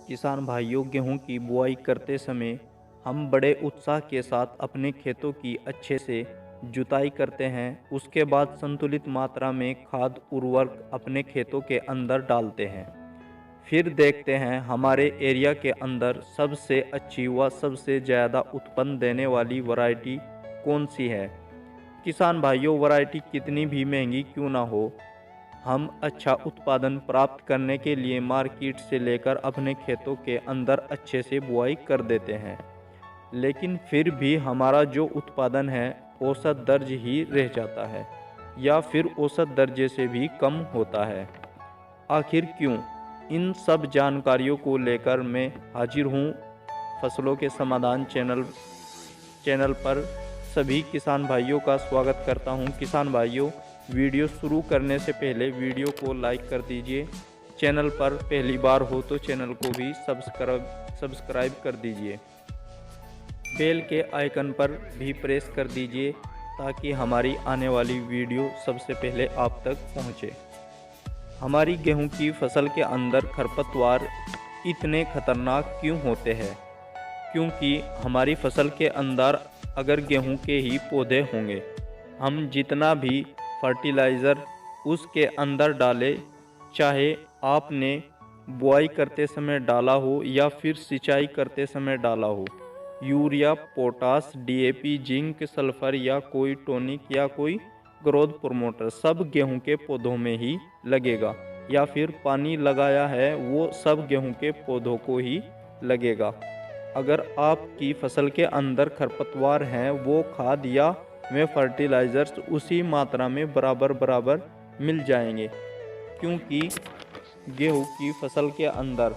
किसान भाइयों, गेहूं की बुआई करते समय हम बड़े उत्साह के साथ अपने खेतों की अच्छे से जुताई करते हैं। उसके बाद संतुलित मात्रा में खाद उर्वरक अपने खेतों के अंदर डालते हैं। फिर देखते हैं हमारे एरिया के अंदर सबसे अच्छी व सबसे ज़्यादा उत्पन्न देने वाली वैरायटी कौन सी है। किसान भाइयों, वैरायटी कितनी भी महंगी क्यों ना हो, हम अच्छा उत्पादन प्राप्त करने के लिए मार्केट से लेकर अपने खेतों के अंदर अच्छे से बुआई कर देते हैं। लेकिन फिर भी हमारा जो उत्पादन है औसत दर्ज ही रह जाता है या फिर औसत दर्जे से भी कम होता है। आखिर क्यों? इन सब जानकारियों को लेकर मैं हाजिर हूँ फसलों के समाधान चैनल पर। सभी किसान भाइयों का स्वागत करता हूं। किसान भाइयों, वीडियो शुरू करने से पहले वीडियो को लाइक कर दीजिए। चैनल पर पहली बार हो तो चैनल को भी सब्सक्राइब कर दीजिए। बेल के आइकन पर भी प्रेस कर दीजिए ताकि हमारी आने वाली वीडियो सबसे पहले आप तक पहुंचे। हमारी गेहूं की फसल के अंदर खरपतवार इतने खतरनाक क्यों होते हैं? क्योंकि हमारी फसल के अंदर अगर गेहूं के ही पौधे होंगे, हम जितना भी फर्टिलाइज़र उसके अंदर डालें, चाहे आपने बुआई करते समय डाला हो या फिर सिंचाई करते समय डाला हो, urea, potash, DAP, zinc, sulphur या कोई टॉनिक या कोई ग्रोथ प्रमोटर सब गेहूं के पौधों में ही लगेगा, या फिर पानी लगाया है वो सब गेहूं के पौधों को ही लगेगा। अगर आपकी फसल के अंदर खरपतवार हैं, वो खाद या वे फर्टिलाइज़र्स उसी मात्रा में बराबर मिल जाएंगे। क्योंकि गेहूं की फसल के अंदर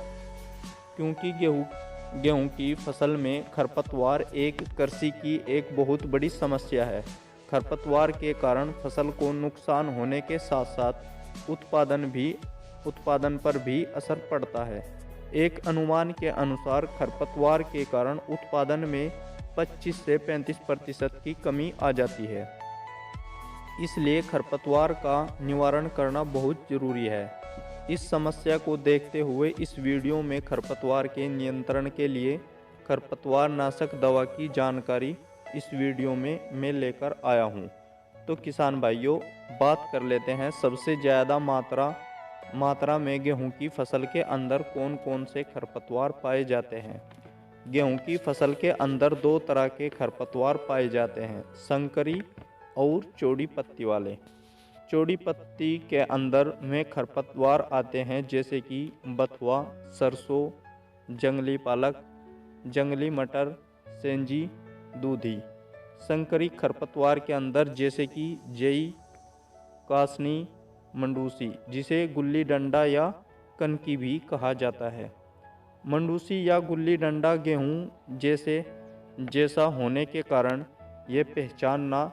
क्योंकि गेहूं की फसल में खरपतवार एक कृषि की एक बहुत बड़ी समस्या है। खरपतवार के कारण फसल को नुकसान होने के साथ साथ उत्पादन पर भी असर पड़ता है। एक अनुमान के अनुसार खरपतवार के कारण उत्पादन में 25 से 35% की कमी आ जाती है। इसलिए खरपतवार का निवारण करना बहुत ज़रूरी है। इस समस्या को देखते हुए इस वीडियो में खरपतवार के नियंत्रण के लिए खरपतवार नाशक दवा की जानकारी इस वीडियो में मैं लेकर आया हूँ। तो किसान भाइयों, बात कर लेते हैं सबसे ज़्यादा मात्रा में गेहूं की फसल के अंदर कौन कौन से खरपतवार पाए जाते हैं। गेहूं की फसल के अंदर दो तरह के खरपतवार पाए जाते हैं, संकरी और चौड़ी पत्ती वाले। चौड़ी पत्ती के अंदर में खरपतवार आते हैं जैसे कि बथुआ, सरसों, जंगली पालक, जंगली मटर, सेंजी, दूधी। संकरी खरपतवार के अंदर जैसे कि जई, कासनी, मंडूसी, जिसे गुल्ली डंडा या कनकी भी कहा जाता है। मंडूसी या गुल्ली डंडा गेहूं जैसा होने के कारण ये पहचानना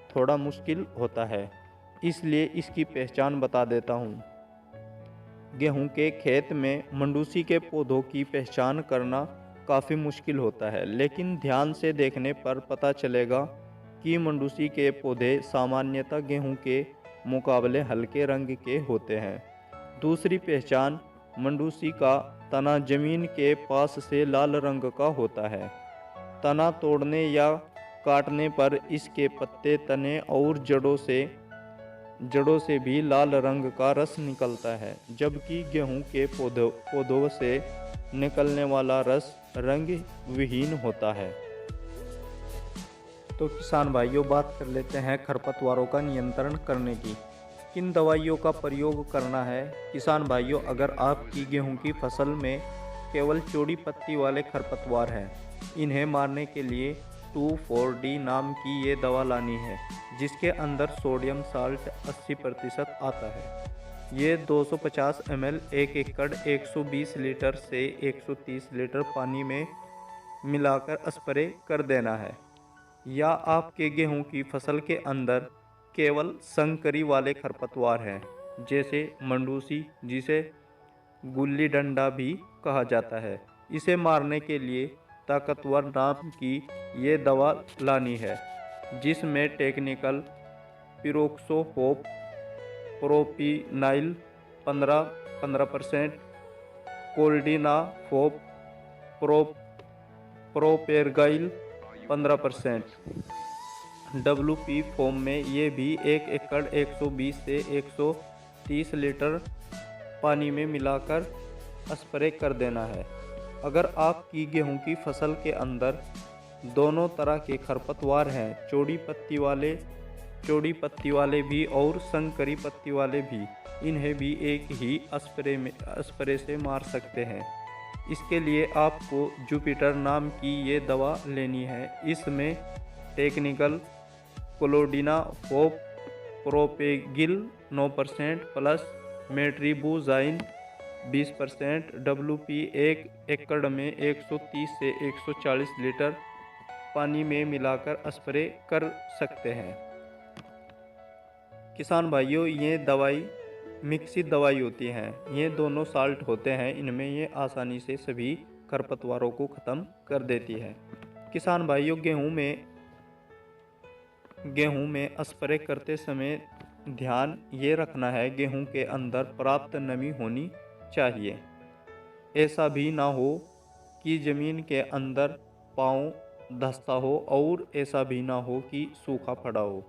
थोड़ा मुश्किल होता है, इसलिए इसकी पहचान बता देता हूँ। गेहूं के खेत में मंडूसी के पौधों की पहचान करना काफ़ी मुश्किल होता है, लेकिन ध्यान से देखने पर पता चलेगा कि मंडूसी के पौधे सामान्यतः गेहूं के मुकाबले हल्के रंग के होते हैं। दूसरी पहचान, मंडूसी का तना जमीन के पास से लाल रंग का होता है। तना तोड़ने या काटने पर इसके पत्ते, तने और जड़ों से भी लाल रंग का रस निकलता है, जबकि गेहूं के पौधों से निकलने वाला रस रंग विहीन होता है। तो किसान भाइयों, बात कर लेते हैं खरपतवारों का नियंत्रण करने की। किन दवाइयों का प्रयोग करना है। किसान भाइयों, अगर आपकी गेहूं की फसल में केवल चौड़ी पत्ती वाले खरपतवार हैं, इन्हें मारने के लिए 2,4-D नाम की ये दवा लानी है, जिसके अंदर सोडियम साल्ट 80% आता है। ये 250 ml 1 एकड़ 120 लीटर से 130 लीटर पानी में मिलाकर स्प्रे कर देना है। या आपके गेहूं की फसल के अंदर केवल संकरी वाले खरपतवार हैं, जैसे मंडूसी, जिसे गुल्ली डंडा भी कहा जाता है, इसे मारने के लिए ताकतवर नाम की ये दवा लानी है, जिसमें टेक्निकल पिरोक्सोहोप प्रोपिनाइल 15% clodinafop pro propargyl 15%। WP form में ये भी 1 एकड़ 120 से 130 लीटर पानी में मिलाकर स्प्रे कर देना है। अगर आपकी गेहूं की फसल के अंदर दोनों तरह के खरपतवार हैं, चौड़ी पत्ती वाले भी और संकरी पत्ती वाले भी, इन्हें भी एक ही स्प्रे से मार सकते हैं। इसके लिए आपको जुपिटर नाम की ये दवा लेनी है। इसमें टेक्निकल कोलोडिना फोप प्रोपेगिल 9% प्लस मेट्रिबुजाइन 20%। WP 1 एकड़ में 130 से 140 लीटर पानी में मिलाकर स्प्रे कर सकते हैं। किसान भाइयों, ये दवाई मिक्सित दवाई होती हैं। ये दोनों साल्ट होते हैं। इनमें ये आसानी से सभी खरपतवारों को ख़त्म कर देती है। किसान भाइयों, गेहूं में स्प्रे करते समय ध्यान ये रखना है, गेहूं के अंदर पर्याप्त नमी होनी चाहिए। ऐसा भी ना हो कि ज़मीन के अंदर पाँव धंसता हो और ऐसा भी ना हो कि सूखा पड़ा हो।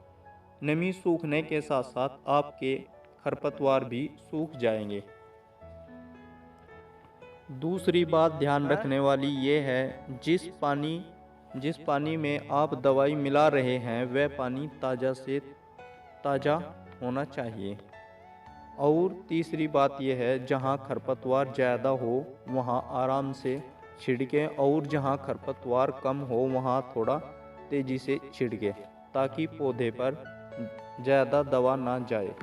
नमी सूखने के साथ साथ आपके खरपतवार भी सूख जाएंगे। दूसरी बात ध्यान रखने वाली ये है, जिस पानी में आप दवाई मिला रहे हैं वह पानी ताज़ा से ताज़ा होना चाहिए। और तीसरी बात यह है, जहाँ खरपतवार ज़्यादा हो वहाँ आराम से छिड़कें और जहाँ खरपतवार कम हो वहाँ थोड़ा तेज़ी से छिड़कें, ताकि पौधे पर ज़्यादा दवा ना जाए।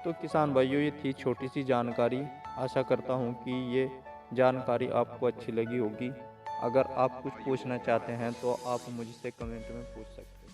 तो किसान भाइयों, ये थी छोटी सी जानकारी। आशा करता हूँ कि ये जानकारी आपको अच्छी लगी होगी। अगर आप कुछ पूछना चाहते हैं तो आप मुझसे कमेंट में पूछ सकते हैं।